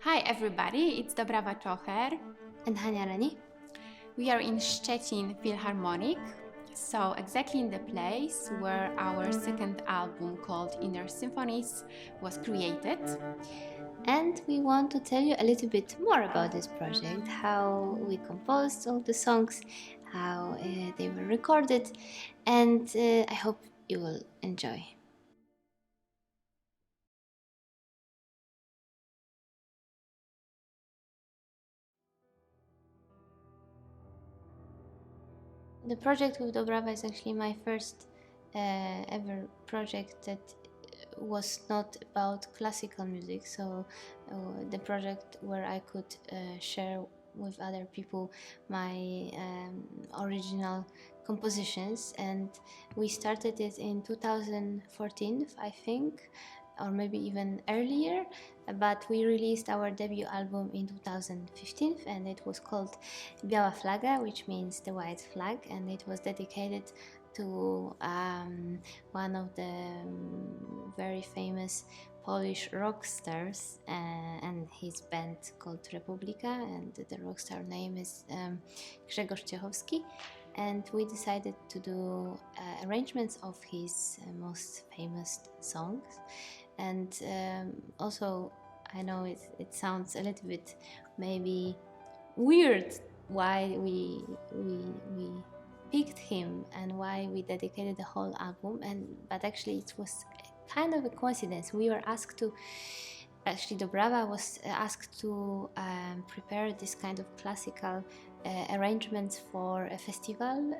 Hi everybody, it's Dobrawa and Hania Reni. We are in Szczecin Philharmonic, so exactly in the place where our second album called Inner Symphonies was created. And we want to tell you a little bit more about this project, how we composed all the songs, how they were recorded, and I hope you will enjoy. The project with Dobrawa is actually my first ever project that was not about classical music, so the project where I could share with other people my original compositions, and we started it in 2014, I think, or maybe even earlier, but we released our debut album in 2015 and it was called Biała Flaga, which means the white flag, and it was dedicated to one of the very famous Polish rock stars and his band called Republika, and the rock star name is Grzegorz Ciechowski, and we decided to do arrangements of his most famous songs. And also, I know it sounds a little bit maybe weird why we picked him and why we dedicated the whole album, but actually it was kind of a coincidence. We were asked to, actually Dobrawa was asked to prepare this kind of classical arrangements for a festival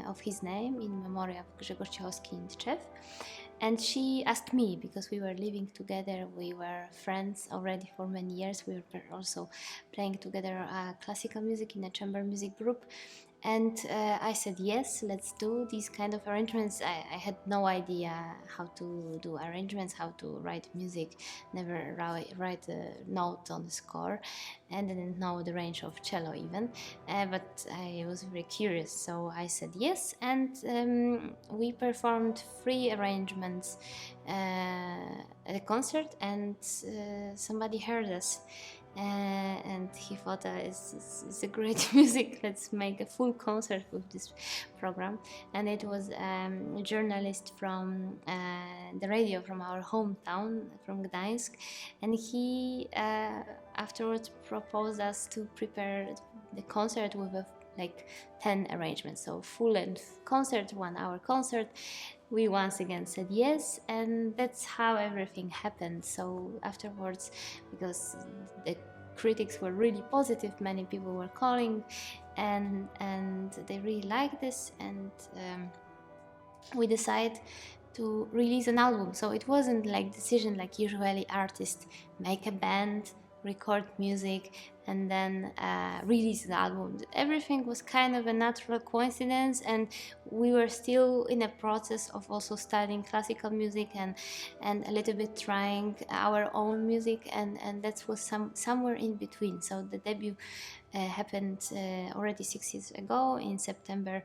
of his name in memory of Grzegorz Ciechowski in Tczew. And she asked me, because we were living together, we were friends already for many years, we were also playing together classical music in a chamber music group. And I said, yes, let's do these kind of arrangements. I had no idea how to do arrangements, how to write music, never write a note on the score, and didn't know the range of cello even. But I was very curious, so I said yes, and we performed 3 arrangements at a concert, and somebody heard us. And he thought it's a great music, let's make a full concert with this program. And it was a journalist from the radio from our hometown, from Gdańsk, and he afterwards proposed us to prepare the concert with like 10 arrangements, so full-length concert, 1-hour concert. We once again said yes, and that's how everything happened. So afterwards, because the critics were really positive, many people were calling, and they really liked this, and we decided to release an album. So it wasn't like decision like usually artists make a band, record music, and then release the album. Everything was kind of a natural coincidence, and we were still in a process of also studying classical music and a little bit trying our own music, and that was somewhere in between. So the debut happened already 6 years ago in September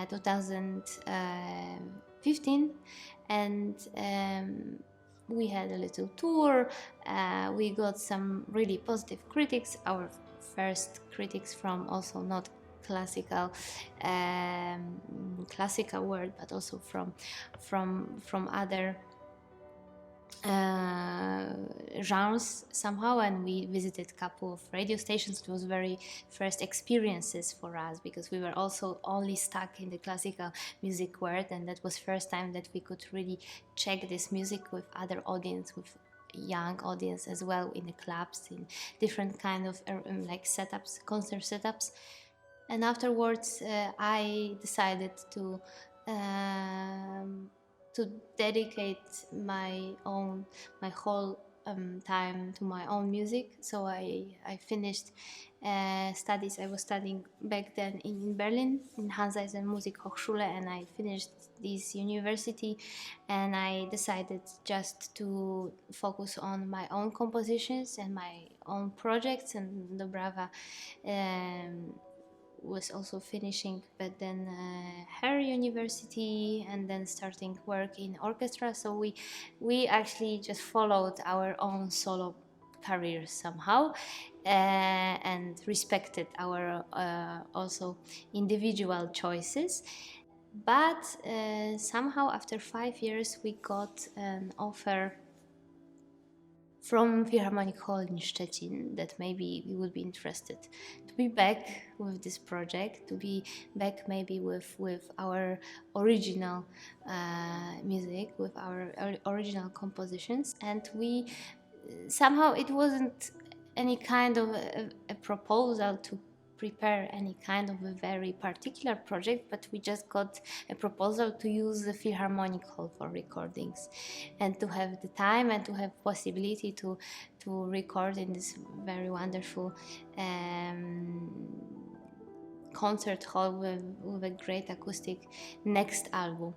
2015, and we had a little tour. We got some really positive critics, our first critics from also not classical world, but also from other genres somehow. And we visited a couple of radio stations. It was very first experiences for us, because we were also only stuck in the classical music world, and that was first time that we could really check this music with other audience, with young audience as well, in the clubs, in different kind of like setups, concert setups. And afterwards I decided to dedicate my whole time to my own music. So I finished studies. I was studying back then in Berlin in Hansa Musikhochschule, and I finished this university, and I decided just to focus on my own compositions and my own projects. And Dobrawa was also finishing, but then her university, and then starting work in orchestra. So we actually just followed our own solo careers somehow, and respected our also individual choices. But somehow after 5 years we got an offer from Philharmonic Hall in Szczecin that maybe we would be interested to be back with this project, to be back maybe with our original music, with our original compositions. And we somehow, it wasn't any kind of a proposal to prepare any kind of a very particular project, but we just got a proposal to use the Philharmonic Hall for recordings, and to have the time and to have possibility to record in this very wonderful concert hall with a great acoustic next album.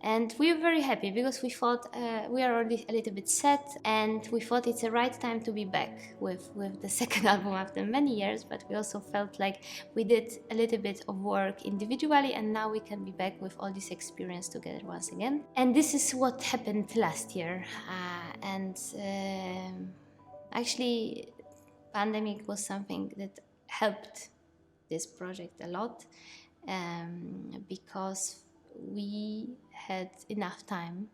And we were very happy, because we thought we are already a little bit set, and we thought it's the right time to be back with the second album after many years. But we also felt like we did a little bit of work individually, and now we can be back with all this experience together once again. And this is what happened last year. Actually, pandemic was something that helped this project a lot, because we had enough time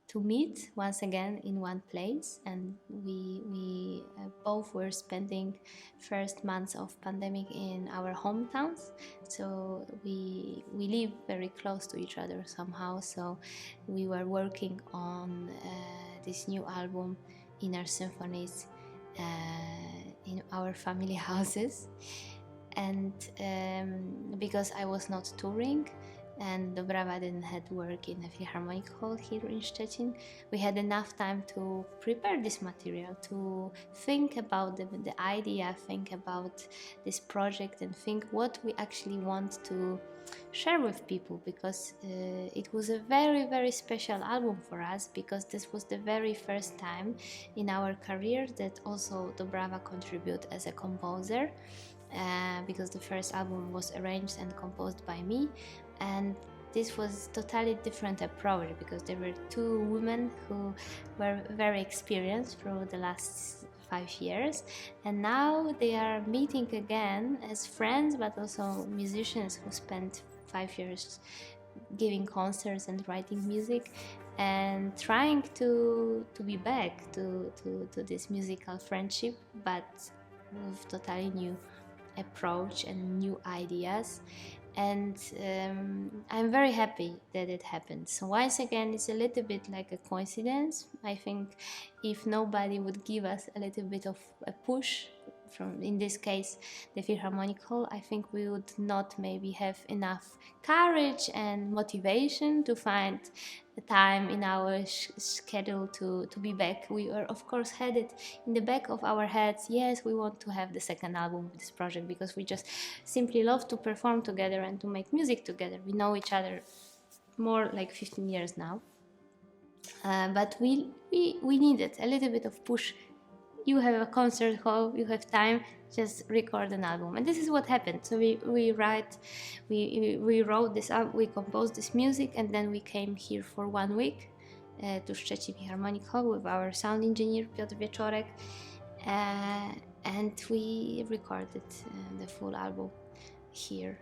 to meet once again in one place, and we both were spending first months of pandemic in our hometowns. So we live very close to each other somehow. So we were working on this new album, Inner Symphonies, in our family houses. And because I was not touring, and Dobrawa didn't have work in a Philharmonic Hall here in Szczecin, we had enough time to prepare this material, to think about the idea, think about this project, and think what we actually want to share with people, because it was a very, very special album for us, because this was the very first time in our career that also Dobrawa contributed as a composer. Because the first album was arranged and composed by me, and this was totally different approach, because there were two women who were very experienced through the last 5 years, and now they are meeting again as friends, but also musicians who spent 5 years giving concerts and writing music, and trying to be back to this musical friendship, but with totally new approach and new ideas. And I'm very happy that it happened. So once again, it's a little bit like a coincidence. I think if nobody would give us a little bit of a push in this case the Philharmonic Hall, I think we would not maybe have enough courage and motivation to find the time in our schedule to be back. We were, of course, had it in the back of our heads. Yes, we want to have the second album of this project because we just simply love to perform together and to make music together. We know each other more like 15 years now. But we needed a little bit of push. You have a concert hall, you have time, just record an album. And this is what happened. So we wrote this up, we composed this music, and then we came here for 1 week to Szczecin Philharmonic Hall with our sound engineer Piotr Wieczorek, and we recorded the full album here.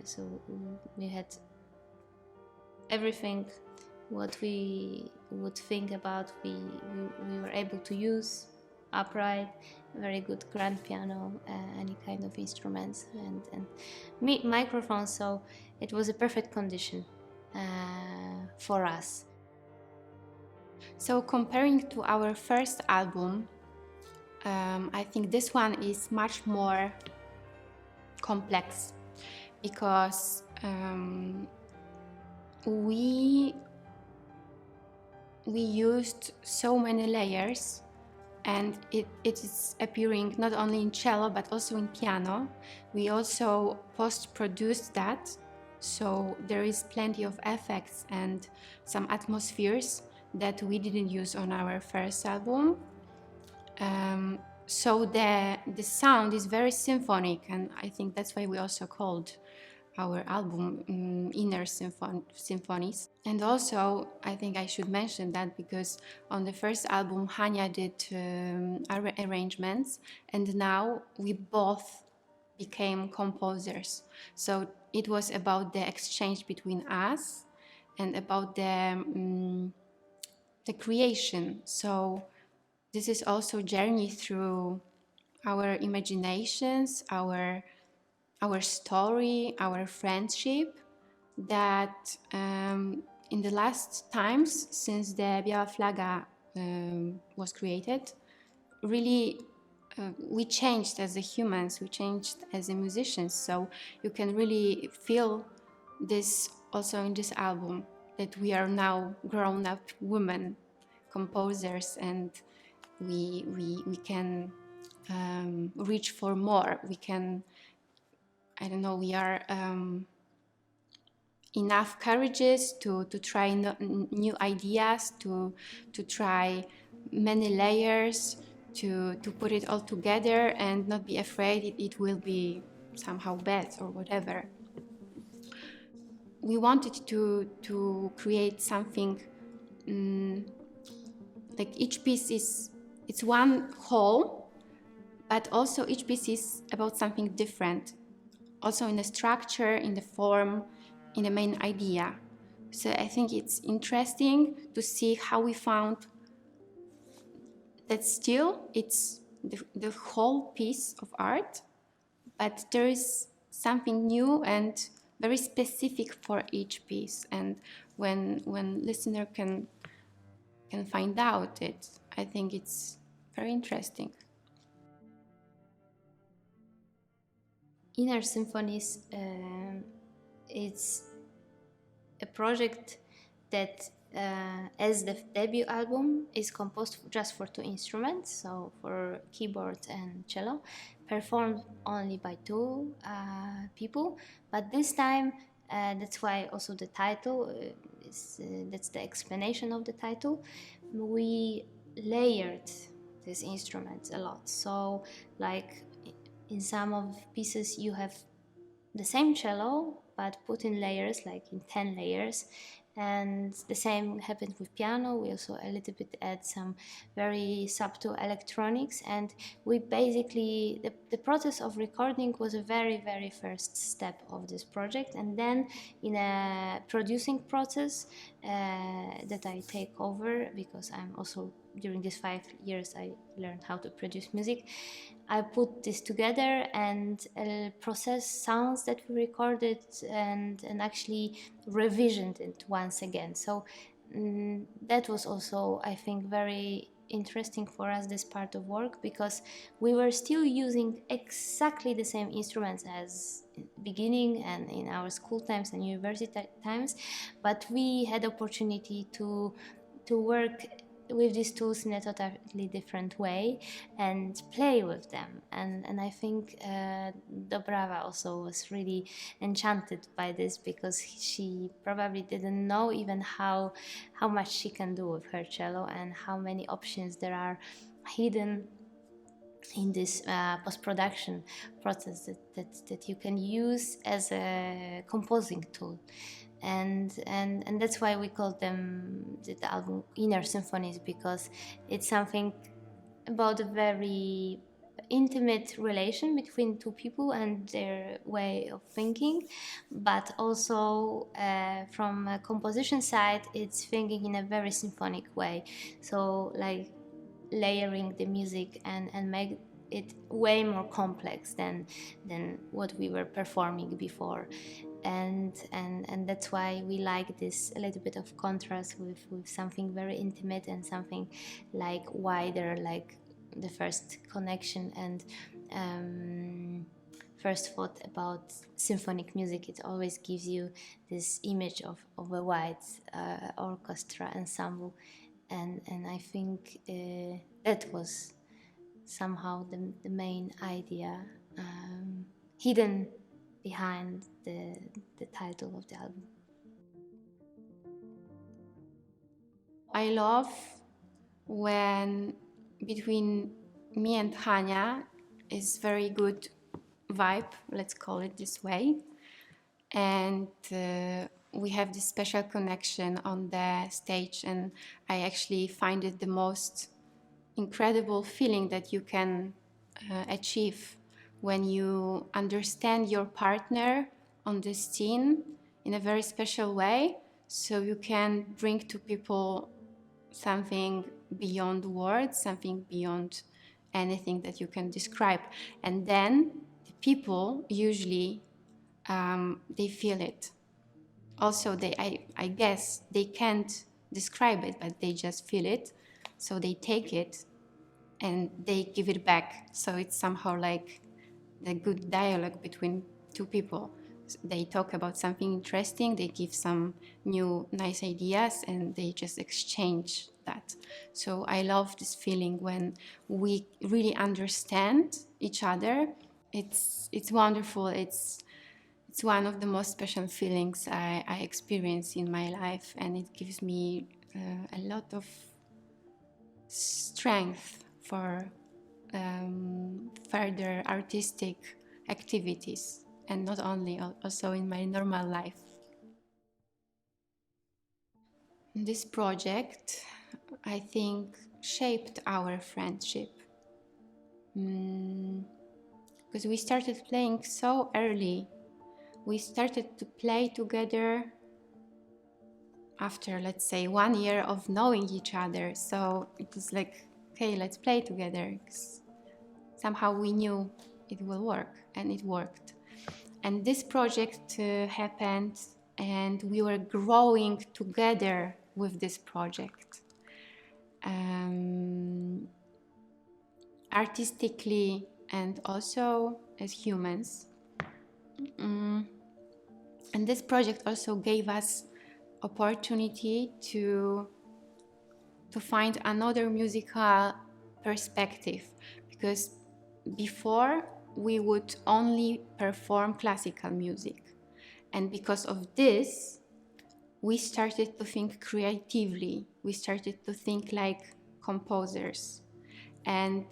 So we had everything what we would think about, we were able to use: upright, very good grand piano, any kind of instruments, and microphones. So it was a perfect condition for us. So comparing to our first album, I think this one is much more complex because we used so many layers, and it is appearing not only in cello but also in piano. We also post-produced that, so there is plenty of effects and some atmospheres that we didn't use on our first album. So the sound is very symphonic, and I think that's why we also called our album Inner Symphonies. And also, I think I should mention that because on the first album Hania did arrangements, and now we both became composers. So it was about the exchange between us and about the creation. So this is also a journey through our imaginations, our story, our friendship, that in the last times since the Biała Flaga was created, really we changed as humans, we changed as musicians. So you can really feel this also in this album, that we are now grown-up women composers, and we can reach for more. We can, I don't know, we are enough courageous to try new ideas, to try many layers, to put it all together and not be afraid it will be somehow bad or whatever. We wanted to create something like each piece it's one whole, but also each piece is about something different, also in the structure, in the form, in the main idea. So I think it's interesting to see how we found that still it's the whole piece of art, but there is something new and very specific for each piece. And when listener can find out it, I think it's very interesting. Inner Symphonies, it's a project that, as the debut album, is composed just for 2 instruments, so for keyboard and cello, performed only by 2 people. But this time, that's why also the title that's the explanation of the title. We layered these instruments a lot. So, like in some of pieces, you have the same cello but put in layers, like in 10 layers. And the same happened with piano. We also a little bit add some very subtle electronics, and we basically, the process of recording was a very, very first step of this project. And then in a producing process that I take over, because I'm also, during these 5 years I learned how to produce music, I put this together and process sounds that we recorded and actually revisioned it once again. So that was also, I think, very interesting for us, this part of work, because we were still using exactly the same instruments as in beginning and in our school times and university times, but we had opportunity to work with these tools in a totally different way and play with them. And I think Dobrawa also was really enchanted by this, because she probably didn't know even how much she can do with her cello and how many options there are hidden in this post-production process that you can use as a composing tool. And that's why we call them the album Inner Symphonies, because it's something about a very intimate relation between two people and their way of thinking, but also from a composition side, it's thinking in a very symphonic way. So like layering the music and make it way more complex than what we were performing before. And that's why we like this a little bit of contrast with something very intimate and something like wider, like the first connection and first thought about symphonic music. It always gives you this image of a wide orchestra ensemble, and I think that was somehow the main idea hidden behind the title of the album. I love when between me and Hania is very good vibe, let's call it this way, and we have this special connection on the stage, and I actually find it the most incredible feeling that you can achieve when you understand your partner on the scene in a very special way, so you can bring to people something beyond words, something beyond anything that you can describe. And then the people usually they feel it. Also, I guess they can't describe it, but they just feel it. So they take it and they give it back. So it's somehow like the good dialogue between two people. They talk about something interesting, they give some new nice ideas, and they just exchange that. So I love this feeling when we really understand each other. It's wonderful. It's one of the most special feelings I experience in my life, and it gives me a lot of strength for further artistic activities, and not only, also in my normal life. This project, I think, shaped our friendship, because we started playing so early. We started to play together after, let's say, 1 year of knowing each other. So it was like, okay, let's play together. Somehow we knew it will work, and it worked. And this project happened, and we were growing together with this project. Artistically and also as humans. And this project also gave us opportunity to find another musical perspective, because before we would only perform classical music, and because of this we started to think creatively, we started to think like composers, and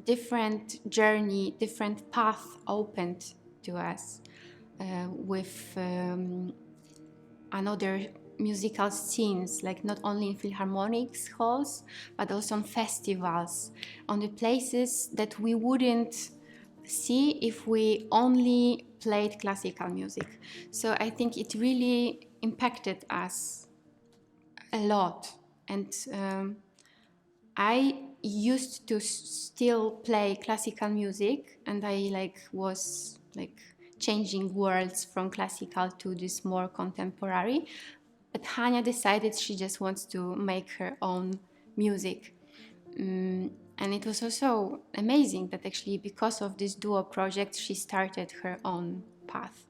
different journey, different path opened to us with another musical scenes, like not only in philharmonics halls, but also on festivals, on the places that we wouldn't see if we only played classical music. So I think it really impacted us a lot. And I used to still play classical music, and I was changing words from classical to this more contemporary. But Hania decided she just wants to make her own music. And it was also amazing that actually because of this duo project, she started her own path.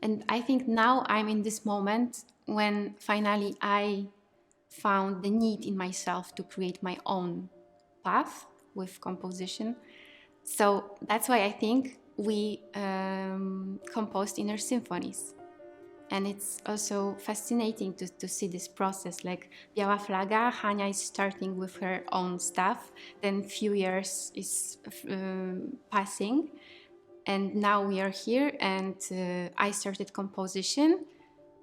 And I think now I'm in this moment when finally I found the need in myself to create my own path with composition. So that's why I think we composed inner symphonies. And it's also fascinating to see this process. Like Biała Flaga, Hania is starting with her own stuff, then few years is passing, and now we are here, and I started composition,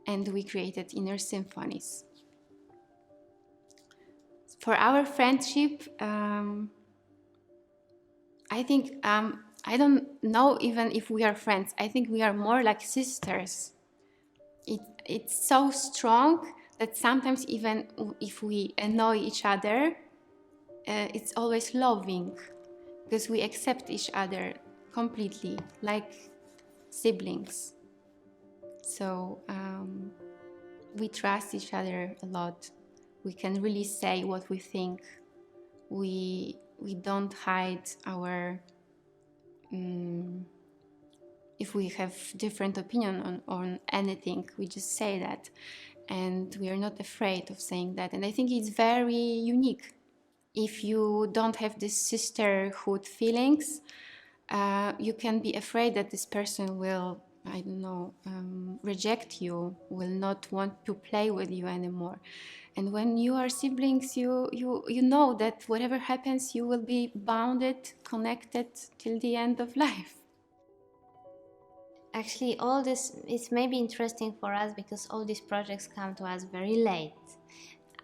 and we created inner symphonies. For our friendship, I think I don't know even if we are friends. I think we are more like sisters. It's so strong that sometimes even if we annoy each other, it's always loving because we accept each other completely, like siblings. So we trust each other a lot. We can really say what we think. We don't hide our if we have different opinion on anything, we just say that, and we are not afraid of saying that. And I think it's very unique. If you don't have this sisterhood feelings, you can be afraid that this person will, I don't know, reject you, will not want to play with you anymore. And when you are siblings, you know that whatever happens, you will be bounded, connected till the end of life. Actually, all this is maybe interesting for us because all these projects come to us very late.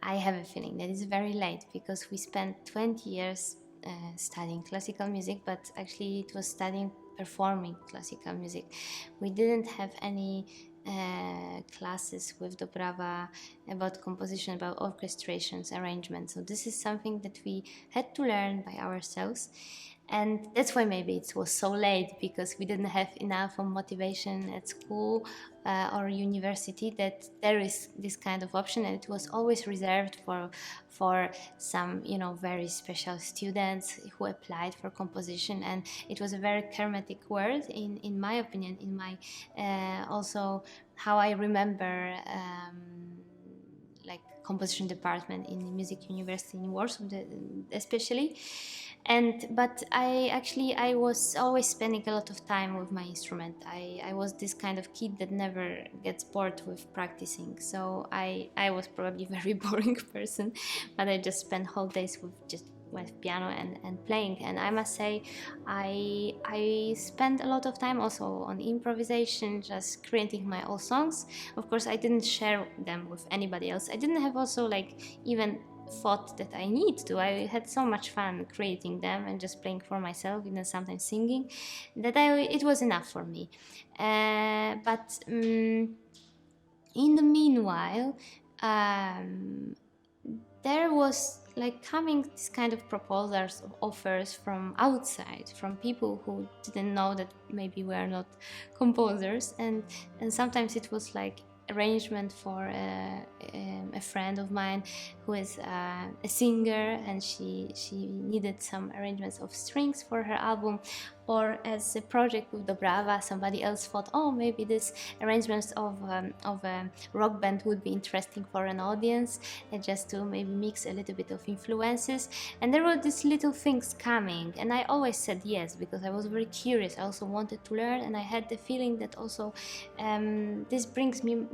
I have a feeling that it's very late because we spent 20 years studying classical music, but actually it was studying performing classical music. We didn't have any classes with Dobrawa about composition, about orchestrations, arrangements. So this is something that we had to learn by ourselves. And that's why maybe it was so late, because we didn't have enough of motivation at school or university that there is this kind of option, and it was always reserved for some very special students who applied for composition. And it was a very hermetic word in my opinion, in my also how I remember like composition department in the music university in Warsaw especially. But I was always spending a lot of time with my instrument. I was this kind of kid that never gets bored with practicing, so I was probably a very boring person, but I just spent whole days with piano and playing. And I must say I spent a lot of time also on improvisation, just creating my own songs. Of course, I didn't share them with anybody else. I didn't have also even thought that I need to. I had so much fun creating them and just playing for myself, sometimes singing, that it was enough for me. But in the meanwhile, there was coming this kind of proposals, offers from outside, from people who didn't know that maybe we are not composers, and sometimes it was arrangement for a friend of mine who is a singer, and she needed some arrangements of strings for her album. Or as a project with Dobrawa, somebody else thought, oh, maybe this arrangements of a rock band would be interesting for an audience, and just to maybe mix a little bit of influences. And there were these little things coming, and I always said yes because I was very curious. I also wanted to learn, and I had the feeling that also this brings me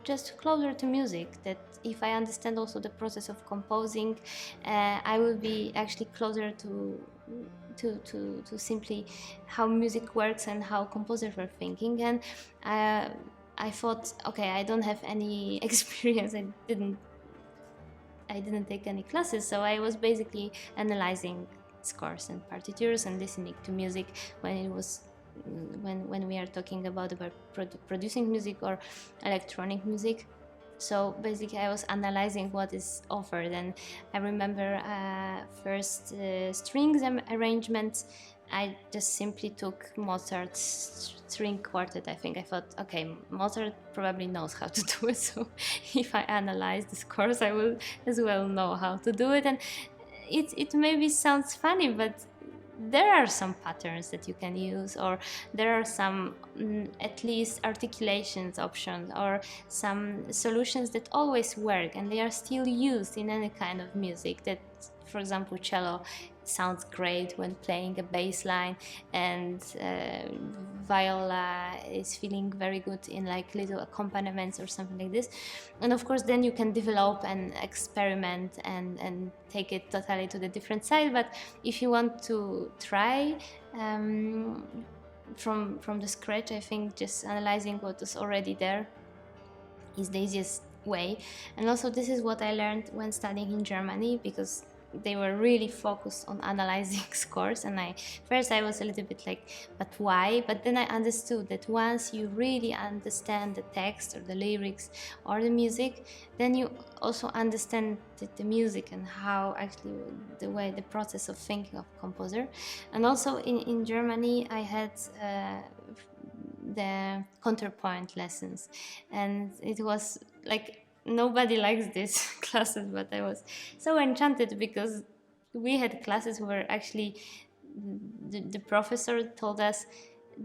just closer to music, that if I understand also the process of composing, I will be actually closer to simply how music works and how composers were thinking. And I thought, okay, I don't have any experience. I didn't take any classes, so I was basically analyzing scores and partitures and listening to music when it was when we are talking about producing music or electronic music. So basically I was analyzing what is offered, and I remember first strings arrangements I just simply took Mozart's string quartet. I think I thought, okay, Mozart probably knows how to do it, so if I analyze this course, I will as well know how to do it. And it maybe sounds funny, but there are some patterns that you can use, or there are some at least articulations options, or some solutions that always work and they are still used in any kind of music. That, for example, cello sounds great when playing a bass line, and viola is feeling very good in like little accompaniments or something like this. And of course then you can develop and experiment and take it totally to the different side. But if you want to try from the scratch, I think just analyzing what is already there is the easiest way. And also this is what I learned when studying in Germany, because they were really focused on analyzing scores, and I was a little bit like, but why? But then I understood that once you really understand the text or the lyrics or the music, then you also understand the music and how actually the process of thinking of composer. And also in Germany I had the counterpoint lessons, and it was like, nobody likes these classes, but I was so enchanted because we had classes where actually the professor told us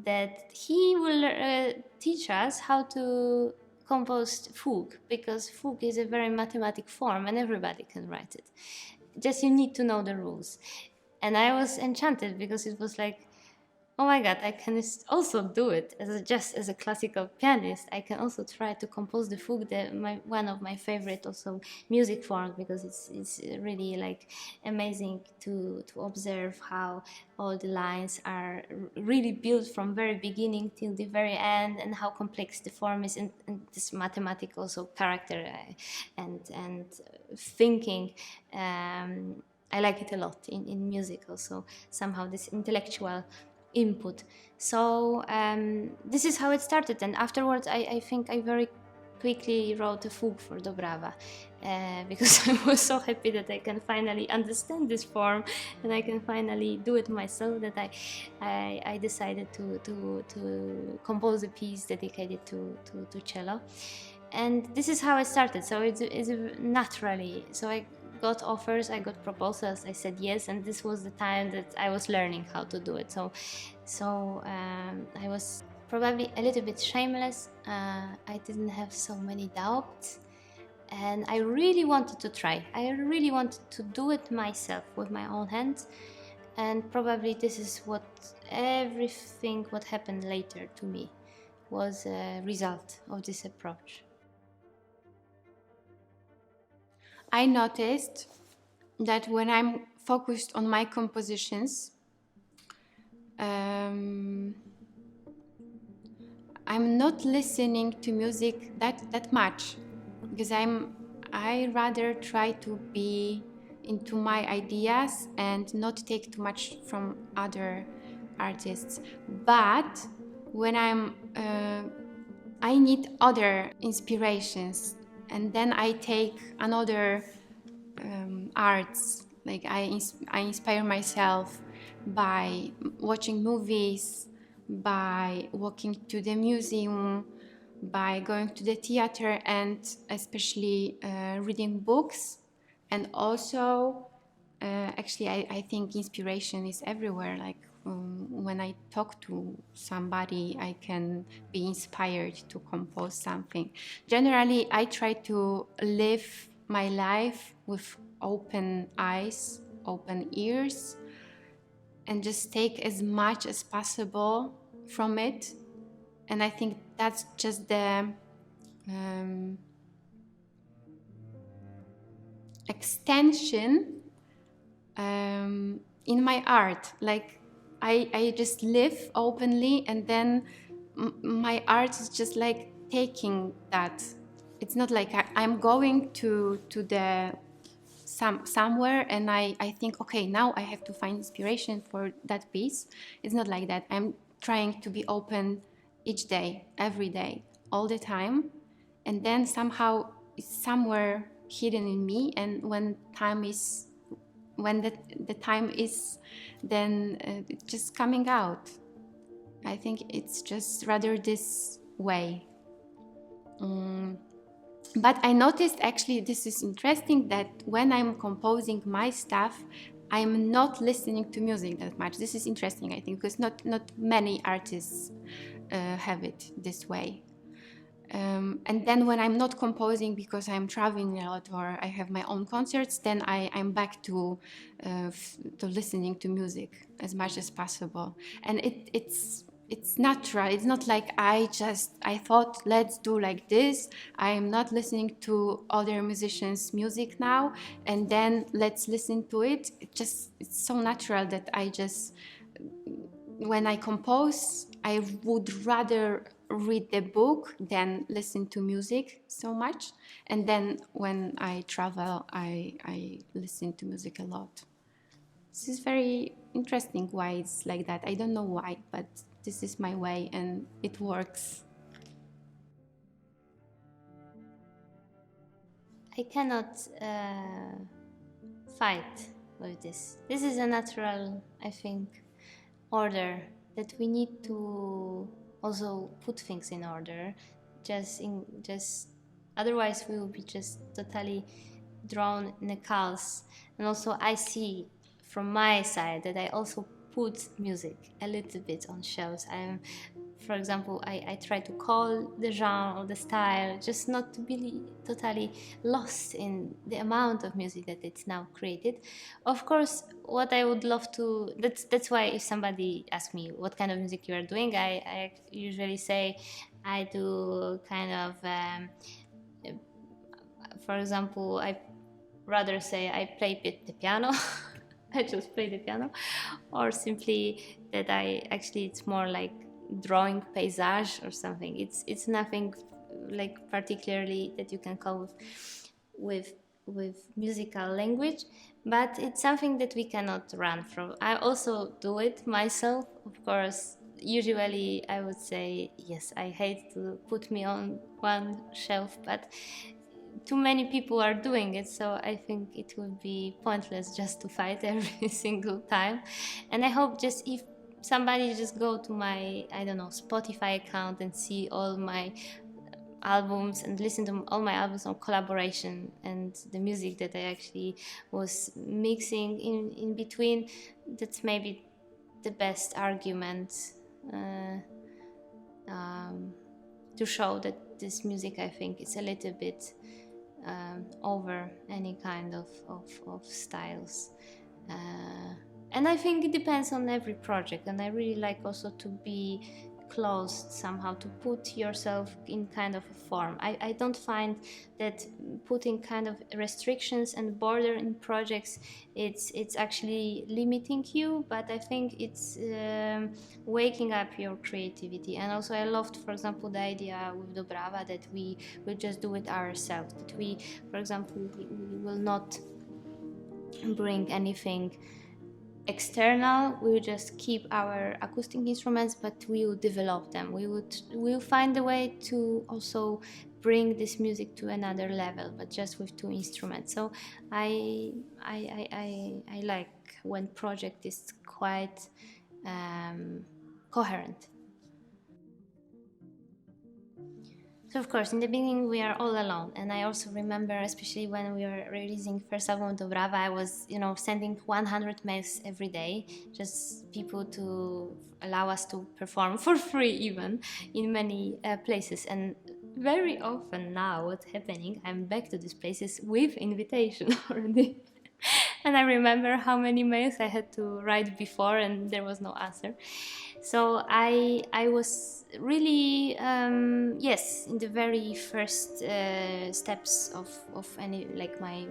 that he will teach us how to compose fugue, because fugue is a very mathematic form and everybody can write it, just you need to know the rules. And I was enchanted because it was like, oh my god, I can also do it just as a classical pianist. I can also try to compose the fugue, one of my favorite also music forms, because it's really like amazing to observe how all the lines are really built from very beginning till the very end, and how complex the form is, and this mathematical also character and thinking. I like it a lot in music also, somehow this intellectual input. So this is how it started, and afterwards I think I very quickly wrote a fugue for Dobrawa, because I was so happy that I can finally understand this form and I can finally do it myself, that I decided to compose a piece dedicated to cello. And this is how it started. So it's naturally, so I got offers, I got proposals, I said yes, and this was the time that I was learning how to do it. So I was probably a little bit shameless. I didn't have so many doubts, and I really wanted to try. I really wanted to do it myself with my own hands, and probably this is what happened later to me was a result of this approach. I noticed that when I'm focused on my compositions, I'm not listening to music that much, because I rather try to be into my ideas and not take too much from other artists. But when I need other inspirations, and then I take another arts. Like I inspire myself by watching movies, by walking to the museum, by going to the theater, and especially reading books. And also, actually, I think inspiration is everywhere. Like when I talk to somebody, I can be inspired to compose something. Generally, I try to live my life with open eyes, open ears, and just take as much as possible from it. And I think that's just the extension in my art. Like I just live openly, and then my art is just like taking that. It's not like I'm going to the somewhere and I think, okay, now I have to find inspiration for that piece. It's not like that. I'm trying to be open each day, every day, all the time, and then somehow it's somewhere hidden in me, and when time is when the time is, then it's just coming out. I think it's just rather this way. But I noticed, actually, this is interesting, that when I'm composing my stuff, I'm not listening to music that much. This is interesting, I think, because not many artists have it this way. And then when I'm not composing because I'm traveling a lot or I have my own concerts, then I'm back to listening to music as much as possible. And it's natural. It's not like I thought, let's do like this. I'm not listening to other musicians' music now, and then let's listen to it. It's so natural that when I compose, I would rather read the book than listen to music so much. And then when I travel, I listen to music a lot. This is very interesting why it's like that. I don't know why, but this is my way and it works. I cannot fight with this. This is a natural, I think, order that we need to also put things in order. Just otherwise we will be just totally drawn in a chaos. And also I see from my side that I also put music a little bit on shows. For example, I try to call the genre or the style, just not to be totally lost in the amount of music that it's now created. Of course, what I would love to, that's why if somebody asks me what kind of music you are doing, I usually say I do kind of, for example, I rather say I play the piano. I just play the piano, or simply that it's more like drawing paysage or something. It's nothing like particularly that you can call with musical language, but it's something that we cannot run from. I also do it myself, of course. Usually I would say yes, I hate to put me on one shelf, but too many people are doing it, so I think it would be pointless just to fight every single time. And I hope just if somebody just go to my, I don't know, Spotify account and see all my albums and listen to all my albums on collaboration and the music that I actually was mixing in between, that's maybe the best argument uh, to show that this music, I think, is a little bit over any kind of styles. And I think it depends on every project, and I really like also to be closed somehow, to put yourself in kind of a form. I don't find that putting kind of restrictions and border in projects, it's actually limiting you, but I think it's waking up your creativity. And also I loved, for example, the idea with Dobrawa that we will just do it ourselves, that we, for example, we will not bring anything external. We will just keep our acoustic instruments, but we will develop them. We'll find a way to also bring this music to another level, but just with two instruments. So I like when project is quite coherent. So of course, in the beginning we are all alone, and I also remember, especially when we were releasing first album Dobrawa, I was, sending 100 mails every day, just people to allow us to perform for free, even in many places. And very often now, what's happening? I'm back to these places with invitation already. And I remember how many mails I had to write before, and there was no answer. So I was really yes, in the very first steps of any, like my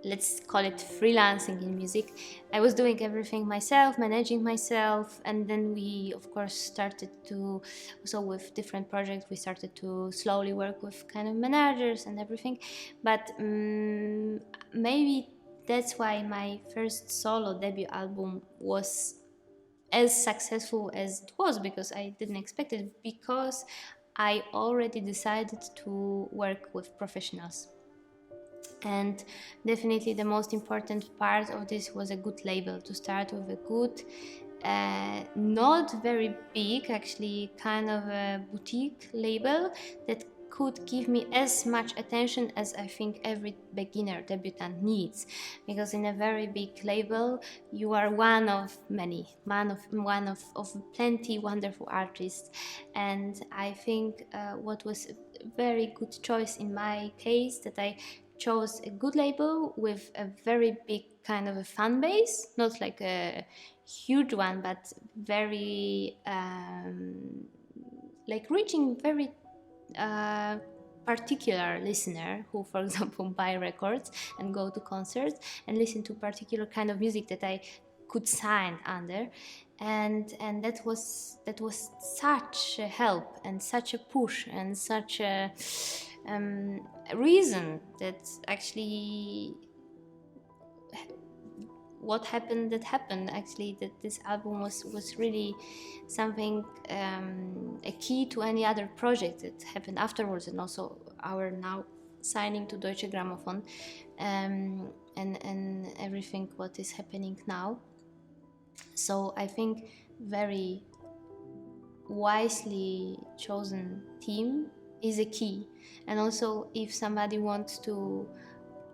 let's call it freelancing in music. I was doing everything myself, managing myself, and then we of course started to, so with different projects we started to slowly work with kind of managers and everything. But maybe that's why my first solo debut album was as successful as it was, because I didn't expect it, because I already decided to work with professionals. And definitely the most important part of this was a good label, to start with a good, not very big, actually kind of a boutique label that could give me as much attention as I think every beginner debutant needs, because in a very big label you are one of many, one of plenty wonderful artists. And I think what was a very good choice in my case, that I chose a good label with a very big kind of a fan base, not like a huge one, but very like reaching very particular listener who, for example, buy records and go to concerts and listen to particular kind of music that I could sign under. And that was such a help and such a push and such a reason that actually what happened actually, that this album was really something, a key to any other project that happened afterwards, and also our now signing to Deutsche Grammophon, and everything what is happening now. So I think very wisely chosen team is a key. And also, if somebody wants to,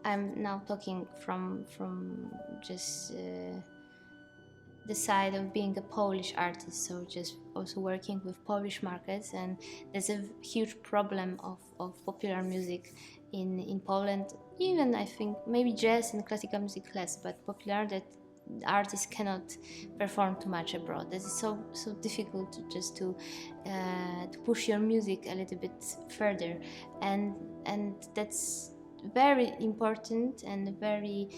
I'm now talking from just the side of being a Polish artist, so just also working with Polish markets, and there's a huge problem of popular music in Poland. Even I think maybe jazz and classical music less, but popular, that artists cannot perform too much abroad. This is so difficult to push your music a little bit further, and that's very important and very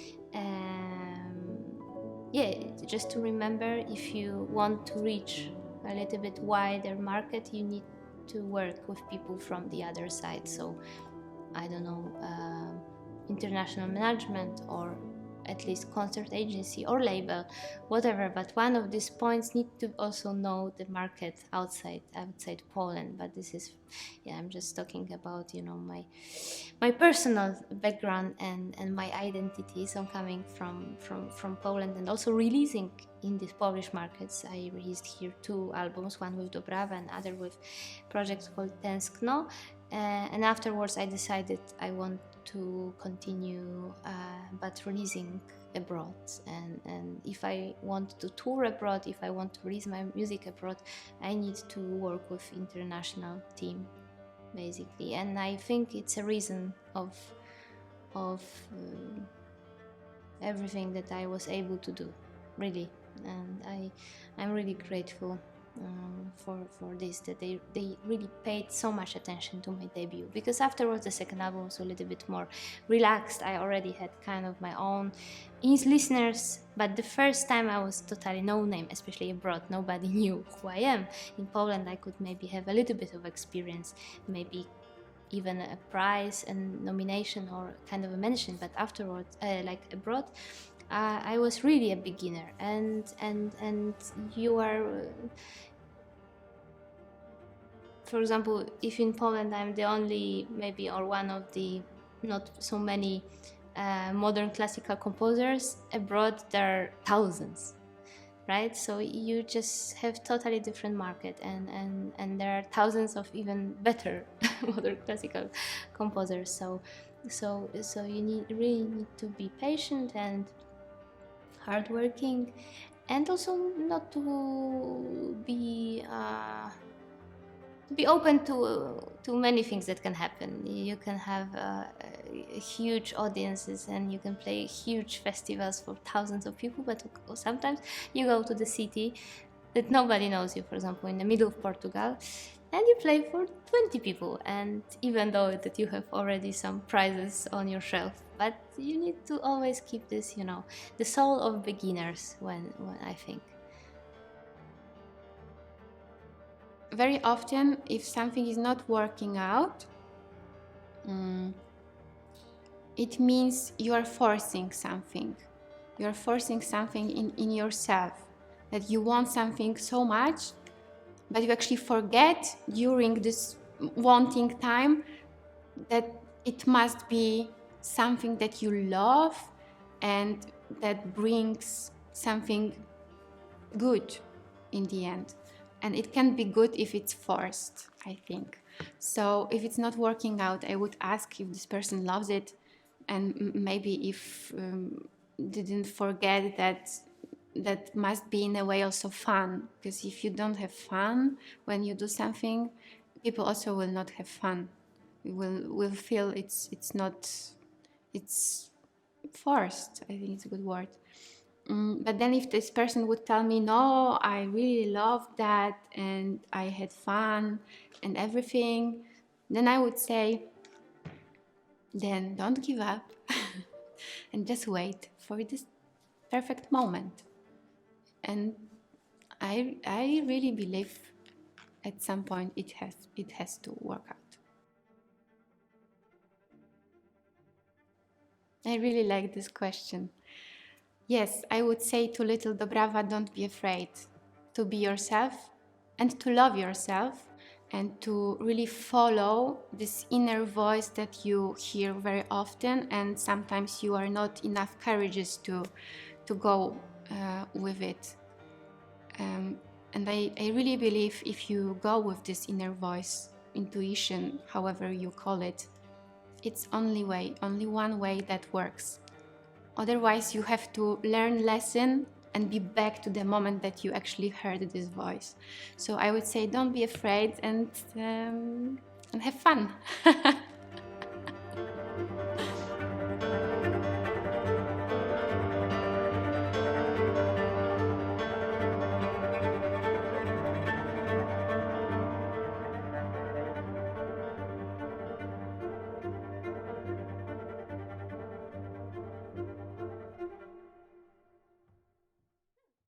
just to remember, if you want to reach a little bit wider market, you need to work with people from the other side. So I don't know, international management, or at least concert agency or label, whatever. But one of these points need to also know the market outside Poland. But this is, I'm just talking about, my personal background and my identity. So I'm coming from Poland, and also releasing in these Polish markets. I released here 2 albums, one with Dobrawa and other with project called Tęskno. And afterwards I decided I want to continue, but releasing abroad. And if I want to tour abroad, if I want to release my music abroad, I need to work with international team, basically. And I think it's a reason of everything that I was able to do, really. And I'm really grateful for this, that they really paid so much attention to my debut, because afterwards the second album was a little bit more relaxed. I already had kind of my own listeners, but the first time I was totally no name, especially abroad. Nobody knew who I am. In Poland I could maybe have a little bit of experience, maybe even a prize and nomination or kind of a mention, but afterwards, like abroad, I was really a beginner, and you are, for example, if in Poland I'm the only, maybe, or one of the not so many modern classical composers, abroad there are thousands, right? So you just have totally different market, and there are thousands of even better modern classical composers. So you really need to be patient and hardworking, and also not to be open to many things that can happen. You can have huge audiences and you can play huge festivals for thousands of people, but sometimes you go to the city that nobody knows you, for example in the middle of Portugal, and you play for 20 people, and even though that you have already some prizes on your shelf. But you need to always keep this, the soul of beginners, when I think. Very often, if something is not working out, it means you are forcing something. You are forcing something in yourself, that you want something so much, but you actually forget during this wanting time that it must be something that you love and that brings something good in the end. And it can be good if it's forced, I think. So if it's not working out, I would ask if this person loves it, and maybe if didn't forget that that must be in a way also fun, because if you don't have fun when you do something, people also will not have fun. Will feel it's not, it's forced. I think it's a good word. But then if this person would tell me, no, I really loved that and I had fun and everything, then I would say, then don't give up and just wait for this perfect moment. And I really believe at some point it has to work out. I really like this question. Yes, I would say to little Dobrawa, don't be afraid to be yourself and to love yourself and to really follow this inner voice that you hear very often, and sometimes you are not enough courageous to go with it. And I really believe if you go with this inner voice, intuition, however you call it, it's only one way that works. Otherwise, you have to learn lesson and be back to the moment that you actually heard this voice. So I would say don't be afraid and have fun.